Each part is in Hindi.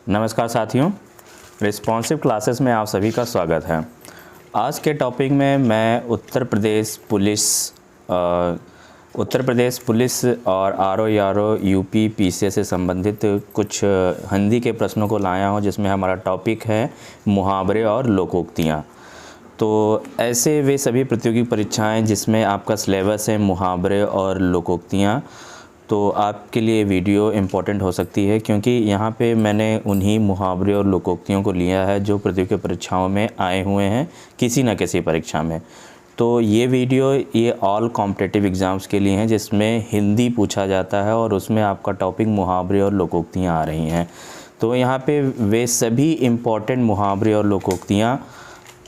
नमस्कार साथियों, रिस्पॉन्सिव क्लासेस में आप सभी का स्वागत है। आज के टॉपिक में मैं उत्तर प्रदेश पुलिस और आरओ यूपी पीसीएस से संबंधित कुछ हिंदी के प्रश्नों को लाया हूं, जिसमें हमारा टॉपिक है मुहावरे और लोकोक्तियाँ। तो ऐसे वे सभी प्रतियोगी परीक्षाएं जिसमें आपका सिलेबस है मुहावरे और लोकोक्तियाँ, तो आपके लिए वीडियो इम्पोर्टेंट हो सकती है, क्योंकि यहाँ पे मैंने उन्हीं मुहावरे और लोकोक्तियों को लिया है जो प्रतियोगी परीक्षाओं में आए हुए हैं किसी न किसी परीक्षा में। तो ये वीडियो ये ऑल कॉम्पिटिटिव एग्ज़ाम्स के लिए हैं, जिसमें हिंदी पूछा जाता है और उसमें आपका टॉपिक मुहावरे और लोकोक्तियाँ आ रही हैं। तो यहाँ पे वे सभी इम्पॉर्टेंट मुहावरे और लोकोक्तियाँ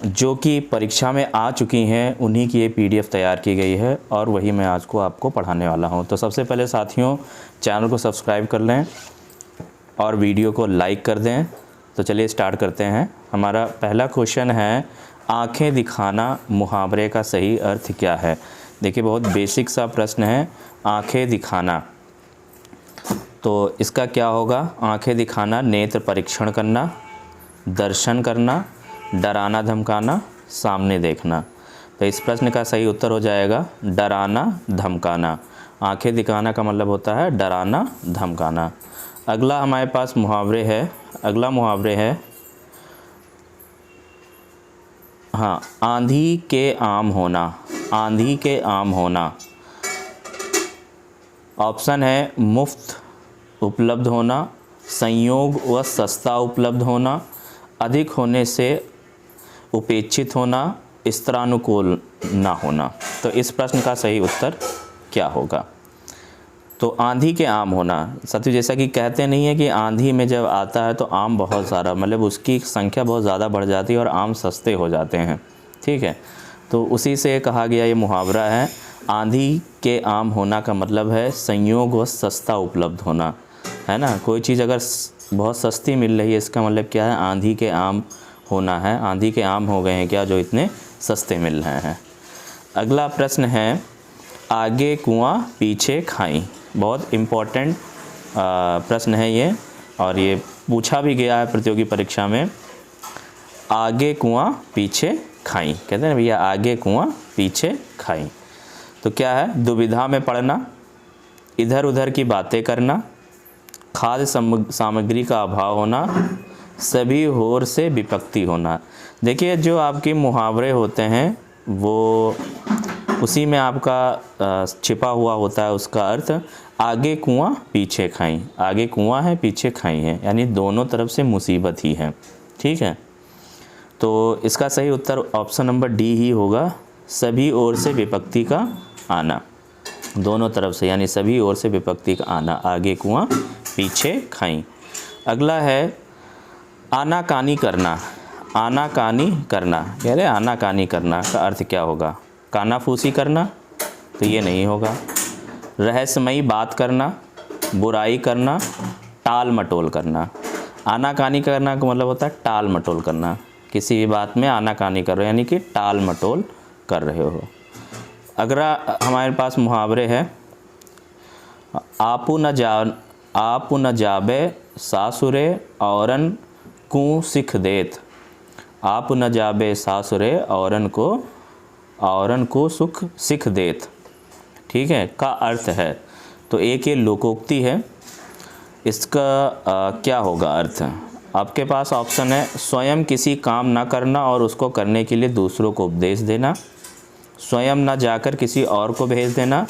जो कि परीक्षा में आ चुकी हैं, उन्हीं की ये पीडीएफ तैयार की गई है और वही मैं आज को आपको पढ़ाने वाला हूं। तो सबसे पहले साथियों, चैनल को सब्सक्राइब कर लें और वीडियो को लाइक कर दें। तो चलिए स्टार्ट करते हैं। हमारा पहला क्वेश्चन है, आंखें दिखाना मुहावरे का सही अर्थ क्या है। देखिए, बहुत बेसिक सा प्रश्न है, आंखें दिखाना। तो इसका क्या होगा? आंखें दिखाना नेत्र परीक्षण करना, दर्शन करना, डराना धमकाना, सामने देखना। तो इस प्रश्न का सही उत्तर हो जाएगा डराना धमकाना। आंखें दिखाना का मतलब होता है डराना धमकाना। अगला हमारे पास मुहावरे है, अगला मुहावरे है आंधी के आम होना। आंधी के आम होना ऑप्शन है मुफ्त उपलब्ध होना, संयोग व सस्ता उपलब्ध होना, अधिक होने से उपेक्षित होना, स्तरानुकूल ना होना। तो इस प्रश्न का सही उत्तर क्या होगा? तो आंधी के आम होना, साथियों जैसा कि कहते नहीं है कि आंधी में जब आता है तो आम बहुत सारा, मतलब उसकी संख्या बहुत ज़्यादा बढ़ जाती है और आम सस्ते हो जाते हैं। ठीक है, तो उसी से कहा गया ये मुहावरा है। आंधी के आम होना का मतलब है संयोग व सस्ता उपलब्ध होना, है ना। कोई चीज़ अगर बहुत सस्ती मिल रही है, इसका मतलब क्या है? आंधी के आम होना है। आंधी के आम हो गए हैं क्या जो इतने सस्ते मिल रहे हैं। अगला प्रश्न है, आगे कुआं पीछे खाई। बहुत इम्पोर्टेंट प्रश्न है ये, और ये पूछा भी गया है प्रतियोगी परीक्षा में। आगे कुआं पीछे खाई, कहते हैं ना भैया, आगे कुआं पीछे खाई। तो क्या है? दुविधा में पड़ना, इधर उधर की बातें करना, खाद्य सामग्री का अभाव होना, सभी ओर से विपत्ति होना। देखिए, जो आपके मुहावरे होते हैं वो उसी में आपका छिपा हुआ होता है उसका अर्थ। आगे कुआं पीछे खाई, आगे कुआं है पीछे खाई है, यानी दोनों तरफ से मुसीबत ही है। ठीक है, तो इसका सही उत्तर ऑप्शन नंबर डी ही होगा, सभी ओर से विपत्ति का आना। दोनों तरफ से, यानी सभी ओर से विपत्ति का आना, आगे कुआं पीछे खाई। अगला है आनाकानी करना। आनाकानी करना, कह रहे आनाकानी करना का अर्थ क्या होगा? कानाफूसी करना, तो ये नहीं होगा। रहस्यमयी बात करना, बुराई करना, टाल मटोल करना। आनाकानी करना का मतलब होता है टाल मटोल करना। किसी भी बात में आनाकानी कर रहे हो, यानी कि टाल मटोल कर रहे हो। अगला हमारे पास मुहावरे है, आपू न जाबे सासुरे औरन को सिख देत। आप न जाबे सासुरे औरन को सुख सिख देत। ठीक है, का अर्थ है। तो एक ये लोकोक्ति है, इसका क्या होगा अर्थ? आपके पास ऑप्शन है, स्वयं किसी काम ना करना और उसको करने के लिए दूसरों को उपदेश देना, स्वयं ना जाकर किसी और को भेज देना,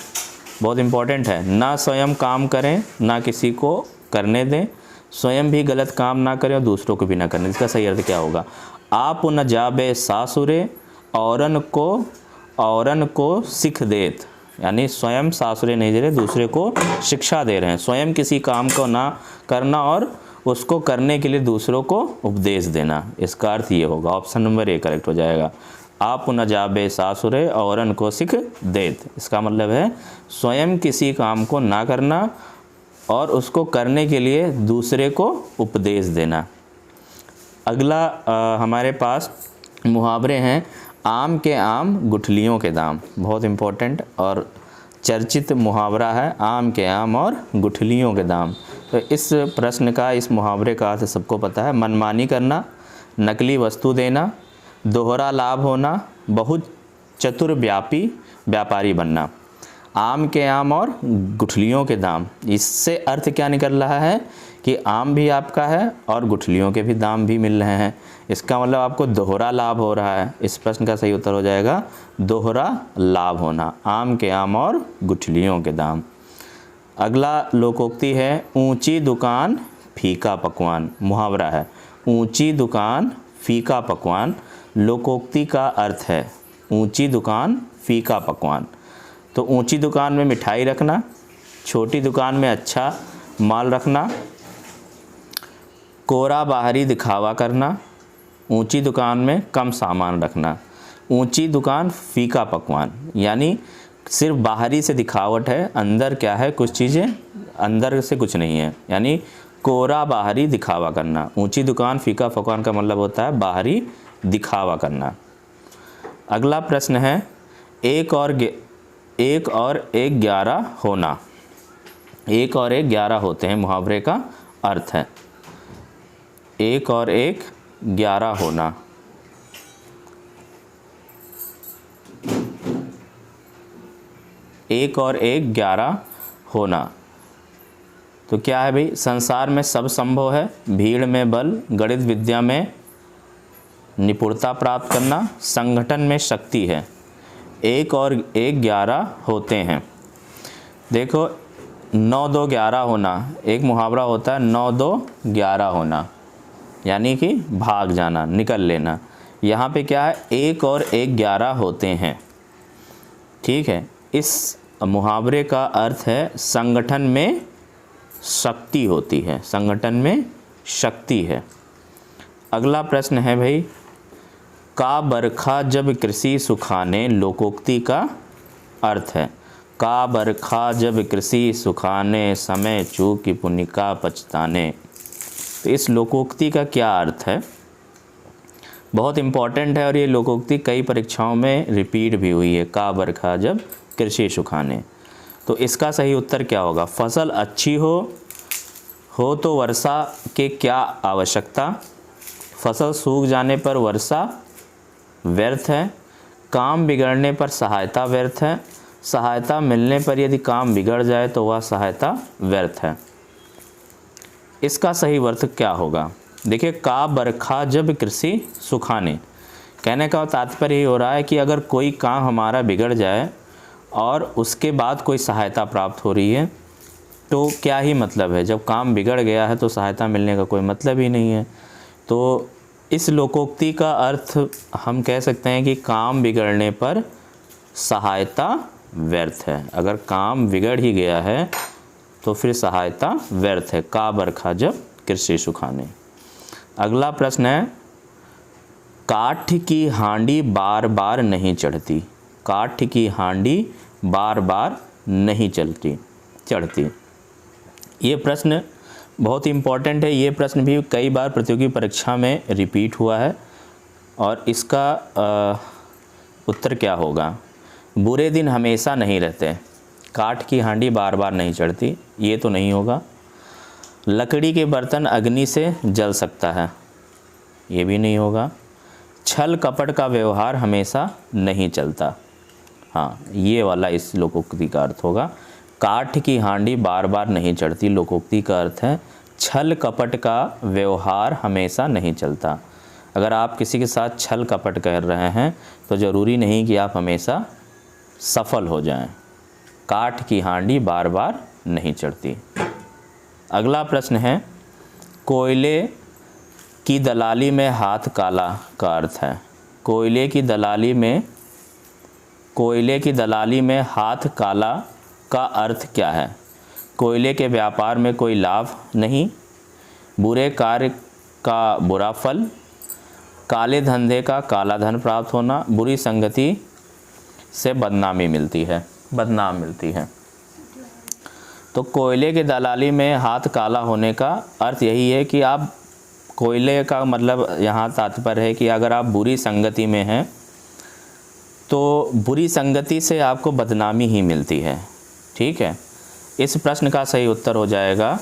बहुत इम्पोर्टेंट है, ना स्वयं काम करें ना किसी को करने दें, स्वयं भी गलत काम ना करें और दूसरों को भी ना करने। इसका सही अर्थ क्या होगा? आप न जाबे सासुरे औरन को सिख देत, यानी स्वयं सासुरे नहीं दे रहे, दूसरे को शिक्षा दे रहे हैं। स्वयं किसी काम को ना करना और उसको करने के लिए दूसरों को उपदेश देना, इसका अर्थ ये होगा। ऑप्शन नंबर ए करेक्ट हो जाएगा। आप न जाबे सासुरे औरन को सिख देत, इसका मतलब है स्वयं किसी काम को ना करना और उसको करने के लिए दूसरे को उपदेश देना। अगला हमारे पास मुहावरे हैं, आम के आम गुठलियों के दाम। बहुत इम्पोर्टेंट और चर्चित मुहावरा है, आम के आम और गुठलियों के दाम। तो इस प्रश्न का, इस मुहावरे का अर्थ सबको पता है। मनमानी करना, नकली वस्तु देना, दोहरा लाभ होना, बहुत चतुर व्यापारी बनना। आम के आम और गुठलियों के दाम, इससे अर्थ क्या निकल रहा है कि आम भी आपका है और गुठलियों के भी दाम भी मिल रहे हैं। इसका मतलब आपको दोहरा लाभ हो रहा है। इस प्रश्न का सही उत्तर हो जाएगा दोहरा लाभ होना, आम के आम और गुठलियों के दाम। अगला लोकोक्ति है ऊंची दुकान फीका पकवान। मुहावरा है ऊंची दुकान फीका पकवान। लोकोक्ति का अर्थ है ऊंची दुकान फीका पकवान। तो ऊंची दुकान में मिठाई रखना, छोटी दुकान में अच्छा माल रखना, कोरा बाहरी दिखावा करना, ऊंची दुकान में कम सामान रखना। ऊंची दुकान फीका पकवान यानी सिर्फ बाहरी से दिखावट है, अंदर क्या है, कुछ चीज़ें अंदर से कुछ नहीं है, यानी कोरा बाहरी दिखावा करना। ऊंची दुकान फीका पकवान का मतलब होता है बाहरी दिखावा करना। अगला प्रश्न है एक और एक 11 होना। एक और एक 11 होते हैं, मुहावरे का अर्थ है एक और एक 11 होना। एक और एक 11 होना तो क्या है भाई, संसार में सब संभव है, भीड़ में बल, गणित विद्या में निपुणता प्राप्त करना, संगठन में शक्ति है। एक और एक 11 होते हैं। देखो 9 2 11 होना एक मुहावरा होता है, 9 2 11 होना यानी कि भाग जाना, निकल लेना। यहाँ पे क्या है, एक और एक 11 होते हैं। ठीक है, इस मुहावरे का अर्थ है संगठन में शक्ति होती है, संगठन में शक्ति है। अगला प्रश्न है भाई का बरखा जब कृषि सुखाने। लोकोक्ति का अर्थ है का बरखा जब कृषि सुखाने, समय चूकी पुण्य का पछताने। तो इस लोकोक्ति का क्या अर्थ है, बहुत इम्पॉर्टेंट है और ये लोकोक्ति कई परीक्षाओं में रिपीट भी हुई है। का बरखा जब कृषि सुखाने, तो इसका सही उत्तर क्या होगा, फसल अच्छी हो तो वर्षा के क्या आवश्यकता, फसल सूख जाने पर वर्षा व्यर्थ है, काम बिगड़ने पर सहायता व्यर्थ है, सहायता मिलने पर यदि काम बिगड़ जाए तो वह सहायता व्यर्थ है। इसका सही अर्थ क्या होगा, देखिए का बरखा जब कृषि सुखाने, कहने का तात्पर्य ये हो रहा है कि अगर कोई काम हमारा बिगड़ जाए और उसके बाद कोई सहायता प्राप्त हो रही है तो क्या ही मतलब है, जब काम बिगड़ गया है तो सहायता मिलने का कोई मतलब ही नहीं है। तो इस लोकोक्ति का अर्थ हम कह सकते हैं कि काम बिगड़ने पर सहायता व्यर्थ है। अगर काम बिगड़ ही गया है तो फिर सहायता व्यर्थ है। का बरखा जब कृषि सुखाने। अगला प्रश्न है काठ की हांडी बार बार नहीं चढ़ती। काठ की हांडी बार बार नहीं चढ़ती। ये प्रश्न बहुत इम्पॉर्टेंट है। ये प्रश्न भी कई बार प्रतियोगी परीक्षा में रिपीट हुआ है और इसका उत्तर क्या होगा, बुरे दिन हमेशा नहीं रहते। काठ की हांडी बार बार नहीं चढ़ती, ये तो नहीं होगा। लकड़ी के बर्तन अग्नि से जल सकता है, ये भी नहीं होगा। छल कपट का व्यवहार हमेशा नहीं चलता, हाँ ये वाला इस लोकोक्ति का अर्थ होगा। काठ की हांडी बार बार नहीं चढ़ती, लोकोक्ति का अर्थ है छल कपट का व्यवहार हमेशा नहीं चलता। अगर आप किसी के साथ छल कपट कर रहे हैं तो ज़रूरी नहीं कि आप हमेशा सफल हो जाएं। काठ की हांडी बार बार नहीं चढ़ती। अगला प्रश्न है कोयले की दलाली में हाथ काला का अर्थ है। कोयले की दलाली में हाथ काला का अर्थ क्या है। कोयले के व्यापार में कोई लाभ नहीं, बुरे कार्य का बुरा फल, काले धंधे का काला धन प्राप्त होना, बुरी संगति से बदनाम मिलती है। तो कोयले के दलाली में हाथ काला होने का अर्थ यही है कि आप कोयले का मतलब यहाँ तात्पर्य है कि अगर आप बुरी संगति में हैं तो बुरी संगति से आपको बदनामी ही मिलती है। ठीक है, इस प्रश्न का सही उत्तर हो जाएगा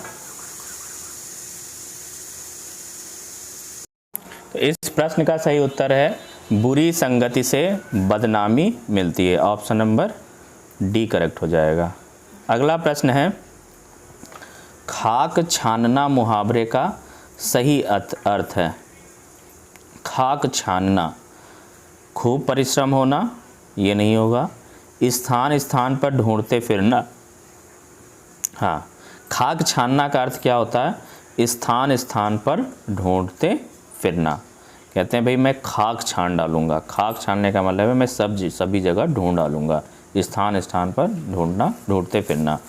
प्रश्न का सही उत्तर है बुरी संगति से बदनामी मिलती है। ऑप्शन नंबर डी करेक्ट हो जाएगा। अगला प्रश्न है खाक छानना मुहावरे का सही अर्थ है। खाक छानना, खूब परिश्रम होना, ये नहीं होगा। स्थान स्थान पर ढूंढते फिरना, हाँ, खाक छानना का अर्थ क्या होता है? स्थान स्थान पर ढूंढते फिरना। कहते हैं भाई मैं खाक छान डालूंगा। खाक छानने का मतलब है मैं सभी जगह ढूंढ डालूंगा। स्थान स्थान पर ढूंढना, ढूंढते फिरना।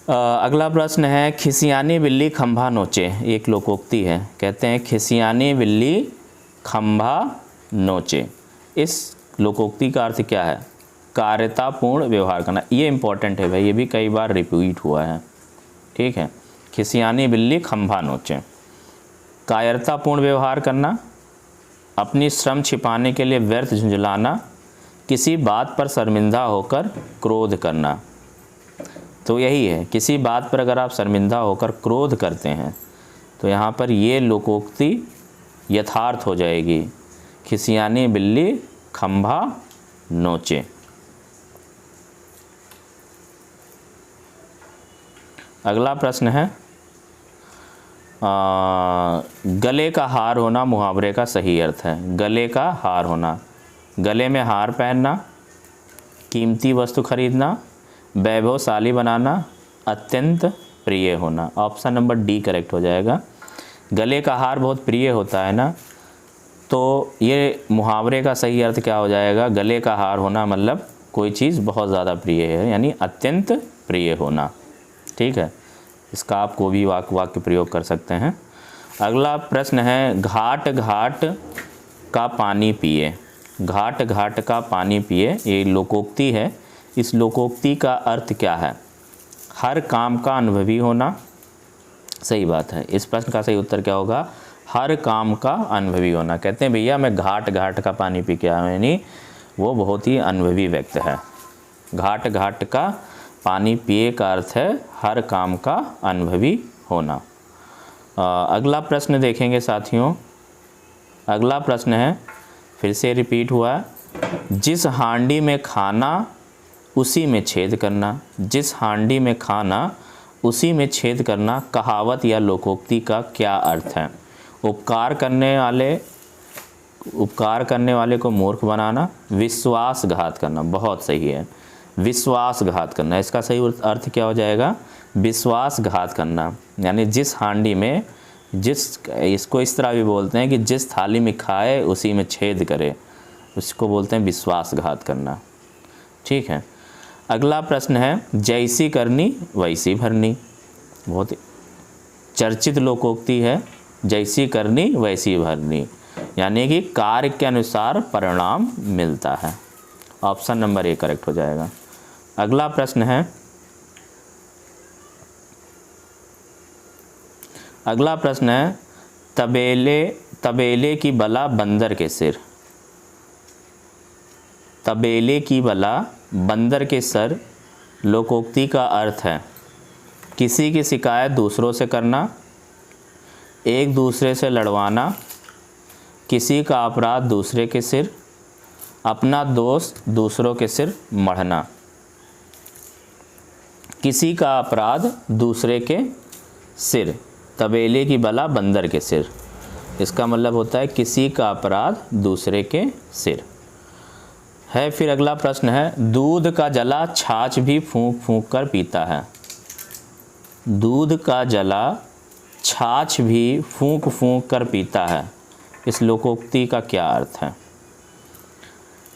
अगला प्रश्न है खिसियानी बिल्ली खंभा नोचे, एक लोकोक्ति है। कहते हैं खिसियानी बिल्ली खंभा नोचे। इस लोकोक्ति का अर्थ क्या है? कायरतापूर्ण व्यवहार करना। ये इंपॉर्टेंट है भाई, ये भी कई बार रिपीट हुआ है, ठीक है। खिसियानी बिल्ली खंभा नोचे, कायरतापूर्ण व्यवहार करना, अपनी श्रम छिपाने के लिए व्यर्थ झुंझलाना, किसी बात पर शर्मिंदा होकर क्रोध करना। तो यही है, किसी बात पर अगर आप शर्मिंदा होकर क्रोध करते हैं तो यहाँ पर ये लोकोक्ति यथार्थ हो जाएगी। खिसियानी बिल्ली खंभा नोचे। अगला प्रश्न है गले का हार होना मुहावरे का सही अर्थ है। गले का हार होना, गले में हार पहनना, कीमती वस्तु खरीदना, वैभवशाली बनाना, अत्यंत प्रिय होना। ऑप्शन नंबर डी करेक्ट हो जाएगा। गले का हार बहुत प्रिय होता है ना, तो ये मुहावरे का सही अर्थ क्या हो जाएगा? गले का हार होना मतलब कोई चीज़ बहुत ज़्यादा प्रिय है, यानी अत्यंत प्रिय होना, ठीक है। इसका आप कोई भी वाक्य प्रयोग कर सकते हैं। अगला प्रश्न है घाट घाट का पानी पिए। घाट घाट का पानी पिए, ये लोकोक्ति है। इस लोकोक्ति का अर्थ क्या है? हर काम का अनुभवी होना। सही बात है, इस प्रश्न का सही उत्तर क्या होगा? हर काम का अनुभवी होना। कहते हैं भैया मैं घाट घाट का पानी पी के आया, यानी वो बहुत ही अनुभवी व्यक्ति है। घाट घाट का पानी पिए का अर्थ है हर काम का अनुभवी होना। अगला प्रश्न देखेंगे साथियों। अगला प्रश्न है, फिर से रिपीट हुआ, जिस हांडी में खाना उसी में छेद करना। जिस हांडी में खाना उसी में छेद करना कहावत या लोकोक्ति का क्या अर्थ है? उपकार करने वाले को मूर्ख बनाना, विश्वासघात करना। बहुत सही है, विश्वासघात करना। इसका सही अर्थ क्या हो जाएगा? विश्वासघात करना। यानी जिस हांडी में इसको इस तरह भी बोलते हैं कि जिस थाली में खाए उसी में छेद करे, उसको बोलते हैं विश्वासघात करना, ठीक है। अगला प्रश्न है जैसी करनी वैसी भरनी। बहुत चर्चित लोकोक्ति है, जैसी करनी वैसी भरनी, यानी कि कार्य के अनुसार परिणाम मिलता है। ऑप्शन नंबर ए करेक्ट हो जाएगा। अगला प्रश्न है, तबेले की बला बंदर के सिर। तबेले की बला बंदर के सर लोकोक्ति का अर्थ है किसी की शिकायत दूसरों से करना, एक दूसरे से लड़वाना, किसी का अपराध दूसरे के सिर, अपना दोष दूसरों के सिर मढ़ना। किसी का अपराध दूसरे के सिर, तबेले की बला बंदर के सिर। इसका मतलब होता है किसी का अपराध दूसरे के सिर है। फिर अगला प्रश्न है दूध का जला छाछ भी फूंक फूंक कर पीता है। दूध का जला छाछ भी फूंक फूंक कर पीता है, इस लोकोक्ति का क्या अर्थ है?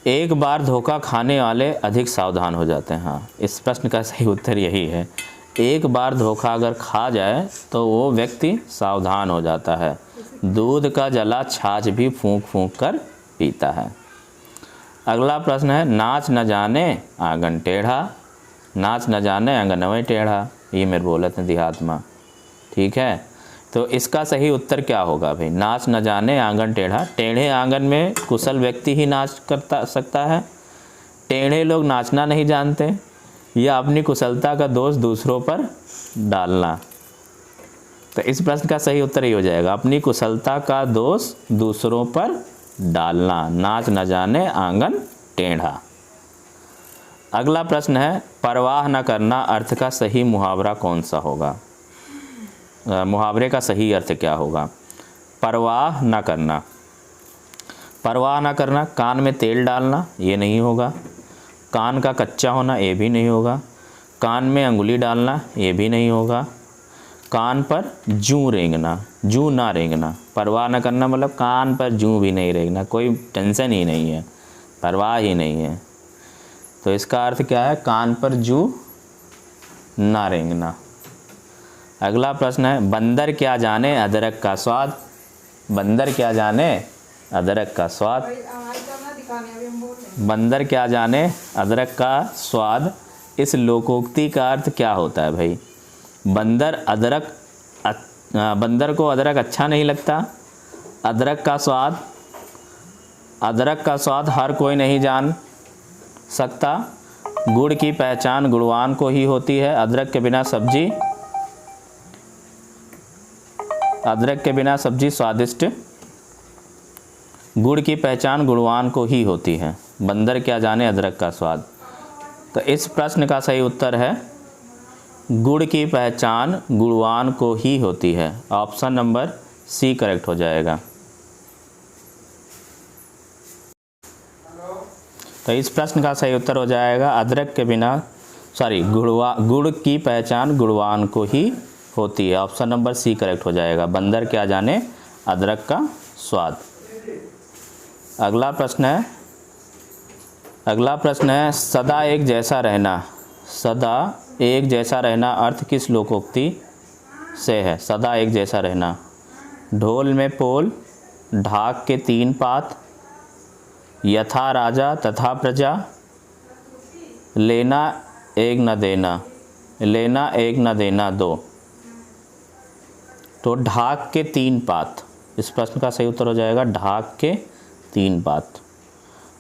एक बार धोखा खाने वाले अधिक सावधान हो जाते हैं। हाँ, इस प्रश्न का सही उत्तर यही है। एक बार धोखा अगर खा जाए तो वो व्यक्ति सावधान हो जाता है। दूध का जला छाछ भी फूंक फूंक कर पीता है। अगला प्रश्न है नाच न जाने आंगन टेढ़ा। नाच न जाने आंगन टेढ़ा, ये मेरे बोले थे देहात में, ठीक है। तो इसका सही उत्तर क्या होगा भाई? नाच न जाने आंगन टेढ़ा। टेढ़े आंगन में कुशल व्यक्ति ही नाच करता सकता है। टेढ़े लोग नाचना नहीं जानते, या अपनी कुशलता का दोष दूसरों पर डालना। तो इस प्रश्न का सही उत्तर ही हो जाएगा, अपनी कुशलता का दोष दूसरों पर डालना, नाच न जाने आंगन टेढ़ा। अगला प्रश्न है, परवाह न करना अर्थ का सही मुहावरा कौन सा होगा? मुहावरे का सही अर्थ क्या होगा? परवाह न करना, परवाह न करना, कान में तेल डालना, ये नहीं होगा। कान का कच्चा होना, ये भी नहीं होगा। कान में अंगुली डालना, ये भी नहीं होगा। कान पर जूं रेंगना, जूं ना रेंगना, परवाह न करना मतलब कान पर जूं भी नहीं रेंगना, कोई टेंशन ही नहीं है, परवाह ही नहीं है। तो इसका अर्थ क्या है? कान पर जूं ना रेंगना। अगला प्रश्न है, बंदर क्या जाने अदरक का स्वाद? बंदर क्या जाने अदरक का स्वाद? बंदर क्या जाने अदरक का स्वाद, इस लोकोक्ति का अर्थ क्या होता है भाई? बंदर को अदरक अच्छा नहीं लगता। अदरक का स्वाद, अदरक का स्वाद हर कोई नहीं जान सकता। गुड़ की पहचान गुणवान को ही होती है। अदरक के बिना सब्जी, अदरक के बिना सब्जी स्वादिष्ट, गुड़ की पहचान गुणवान को ही होती है। बंदर क्या जाने अदरक का स्वाद। तो इस प्रश्न का सही उत्तर है, गुड़ की पहचान गुणवान को ही होती है। ऑप्शन नंबर सी करेक्ट हो जाएगा। तो इस प्रश्न का सही उत्तर हो जाएगा, अदरक के बिना गुड़ की पहचान गुणवान को ही होती है। ऑप्शन नंबर सी करेक्ट हो जाएगा, बंदर क्या जाने अदरक का स्वाद। अगला प्रश्न है, सदा एक जैसा रहना, सदा एक जैसा रहना अर्थ किस लोकोक्ति से है? सदा एक जैसा रहना, ढोल में पोल, ढाक के तीन पात, यथा राजा तथा प्रजा, लेना एक न देना, लेना एक न देना दो। तो ढाक के तीन पात, इस प्रश्न का सही उत्तर हो जाएगा ढाक के तीन पात।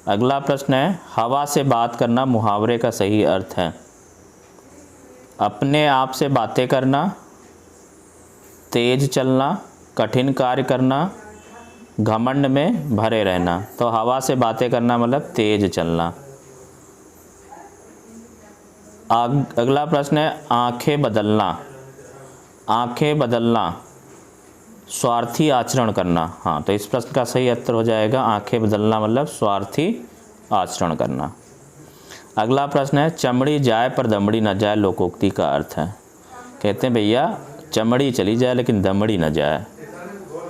अगला प्रश्न है, हवा से बात करना मुहावरे का सही अर्थ है? अपने आप से बातें करना, तेज चलना, कठिन कार्य करना, घमंड में भरे रहना। तो हवा से बातें करना मतलब तेज चलना। अगला प्रश्न है, आंखें बदलना, आंखें बदलना स्वार्थी आचरण करना। हाँ, तो इस प्रश्न का सही उत्तर हो जाएगा, आंखें बदलना मतलब स्वार्थी आचरण करना। अगला प्रश्न है, चमड़ी जाए पर दमड़ी न जाए लोकोक्ति का अर्थ है? कहते हैं भैया चमड़ी चली जाए लेकिन दमड़ी न जाए।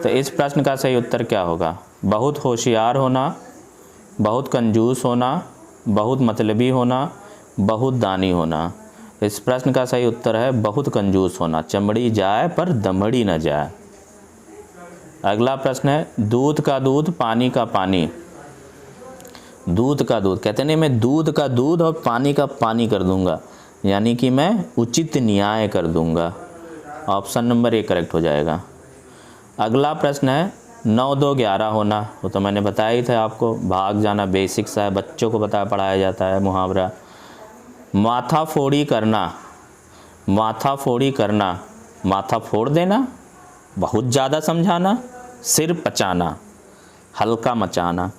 तो इस प्रश्न का सही उत्तर क्या होगा? बहुत होशियार होना, बहुत कंजूस होना, बहुत मतलबी होना, बहुत दानी होना। इस प्रश्न का सही उत्तर है बहुत कंजूस होना, चमड़ी जाए पर दमड़ी न जाए। अगला प्रश्न है, दूध का दूध पानी का पानी, दूध का दूध, कहते नहीं मैं दूध का दूध और पानी का पानी कर दूंगा, यानी कि मैं उचित न्याय कर दूंगा। ऑप्शन नंबर ए करेक्ट हो जाएगा। अगला प्रश्न है, 9 2 11 होना, वो तो मैंने बताया ही था आपको, भाग जाना बेसिक सा है, बच्चों को पढ़ाया जाता है मुहावरा। माथा फोड़ी करना, माथा फोड़ी करना, माथा फोड़ देना, बहुत ज़्यादा समझाना, सिर पचाना, हल्का मचाना।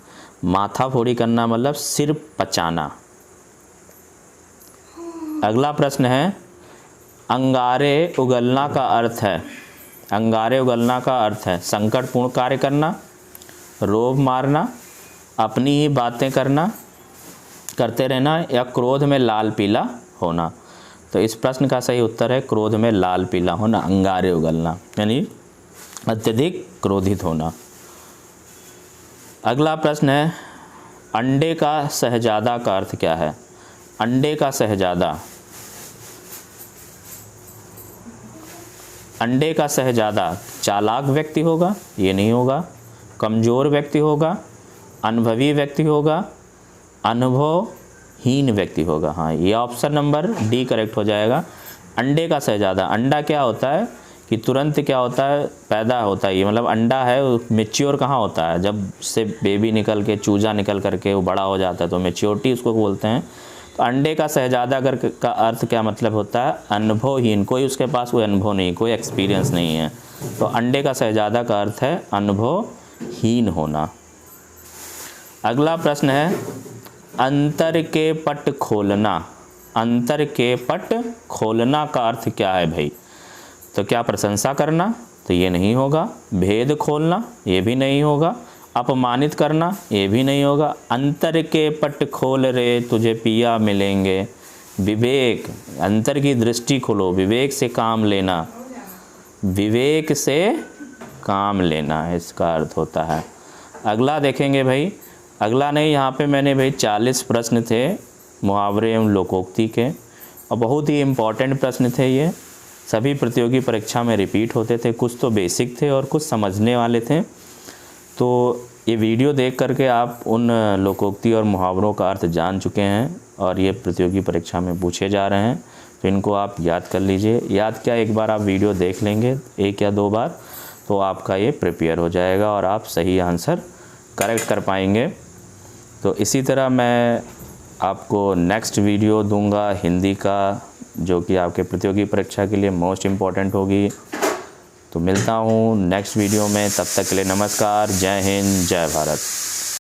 माथा फोड़ी करना मतलब सिर पचाना। अगला प्रश्न है, अंगारे उगलना का अर्थ है? अंगारे उगलना का अर्थ है संकटपूर्ण कार्य करना, रोब मारना, अपनी ही बातें करते रहना, या क्रोध में लाल पीला होना। तो इस प्रश्न का सही उत्तर है क्रोध में लाल पीला होना, अंगारे उगलना यानी अत्यधिक क्रोधित होना। अगला प्रश्न है, अंडे का शहजादा का अर्थ क्या है? अंडे का शहजादा, अंडे का शहजादा चालाक व्यक्ति होगा, ये नहीं होगा। कमज़ोर व्यक्ति होगा, अनुभवी व्यक्ति होगा, अनुभवहीन व्यक्ति होगा। हाँ, ये ऑप्शन नंबर डी करेक्ट हो जाएगा। अंडे का शहजादा, अंडा क्या होता है कि तुरंत क्या होता है पैदा होता है, ये मतलब अंडा है मैच्योर कहाँ होता है, जब से बेबी निकल के चूजा निकल करके वो बड़ा हो जाता है तो मैच्योरिटी उसको बोलते हैं। तो अंडे का शहजादा का अर्थ क्या मतलब होता है? अनुभवहीन, कोई उसके पास कोई अनुभव नहीं, कोई एक्सपीरियंस नहीं है। तो अंडे का शहजादा का अर्थ है अनुभवहीन होना। अगला प्रश्न है अंतर के पट खोलना। अंतर के पट खोलना का अर्थ क्या है भाई? तो क्या प्रशंसा करना? तो ये नहीं होगा। भेद खोलना? ये भी नहीं होगा। अपमानित करना? ये भी नहीं होगा। अंतर के पट खोल रे तुझे पिया मिलेंगे। विवेक, अंतर की दृष्टि खोलो, विवेक से काम लेना, विवेक से काम लेना इसका अर्थ होता है। अगला देखेंगे भाई, अगला नहीं, यहाँ पे मैंने भाई 40 प्रश्न थे मुहावरे एवं लोकोक्ति के, और बहुत ही इम्पॉर्टेंट प्रश्न थे ये। सभी प्रतियोगी परीक्षा में रिपीट होते थे, कुछ तो बेसिक थे और कुछ समझने वाले थे। तो ये वीडियो देख करके आप उन लोकोक्ति और मुहावरों का अर्थ जान चुके हैं और ये प्रतियोगी परीक्षा में पूछे जा रहे हैं, तो इनको आप याद कर लीजिए। याद क्या, एक बार आप वीडियो देख लेंगे 1 या 2 बार, तो आपका ये प्रिपेयर हो जाएगा और आप सही आंसर करेक्ट कर पाएंगे। तो इसी तरह मैं आपको नेक्स्ट वीडियो दूंगा हिंदी का, जो कि आपके प्रतियोगी परीक्षा के लिए मोस्ट इम्पॉर्टेंट होगी। तो मिलता हूँ नेक्स्ट वीडियो में, तब तक के लिए नमस्कार, जय हिंद, जय भारत।